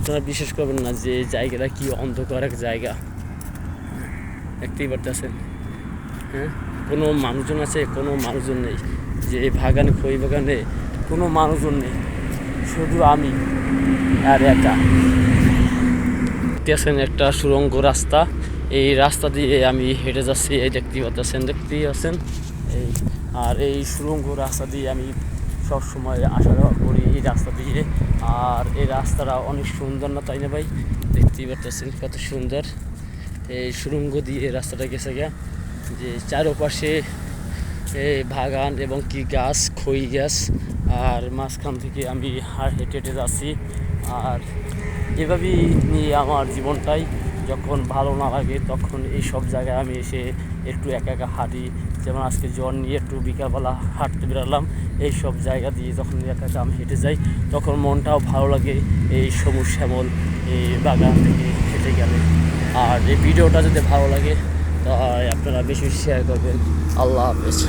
আপনারা বিশ্বাস করবেন না যে জায়গাটা কি অন্ধকার এক জায়গা, দেখতেই পারতেছেন। হ্যাঁ, কোনো মানুষজন আছে? কোনো মানুষজন নেই। যে বাগানে, খই বাগানে কোনো মানুষজন নেই, শুধু আমি আর একা। দেখতেছেন একটা সুড়ঙ্গ রাস্তা, এই রাস্তা দিয়ে আমি হেঁটে যাচ্ছি, এই দেখতেই পাচ্ছেন এই। আর এই সুড়ঙ্গ রাস্তা দিয়ে আমি সবসময় আসা যাওয়া করি এই রাস্তা দিয়ে। আর এই রাস্তাটা অনেক সুন্দর, না তাই না ভাই? দেখতেই পাচ্ছেন কত সুন্দর। এই সুড়ঙ্গ দিয়ে রাস্তাটা গেছে গিয়া, যে চারপাশে বাগান এবং কি গাছ, খই গাছ। আর মাঝখান থেকে আমি হেঁটে হেঁটে যাচ্ছি। আর এভাবেই নিয়ে আমার জীবনটাই, যখন ভালো না লাগে তখন এই সব জায়গায় আমি এসে একটু একা একা হাঁটি। যেমন আজকে জ্বর নিয়ে একটু বিকালবেলা হাঁটতে বেরোলাম। এই সব জায়গা দিয়ে যখন একা একা আমি হেঁটে যাই তখন মনটাও ভালো লাগে এই সবুজ শ্যামল এই বাগান থেকে হেঁটে গেলে। আর এই ভিডিওটা যদি ভালো লাগে তাই আপনারা বেশি শেয়ার করবেন। আল্লাহ হাফেজ।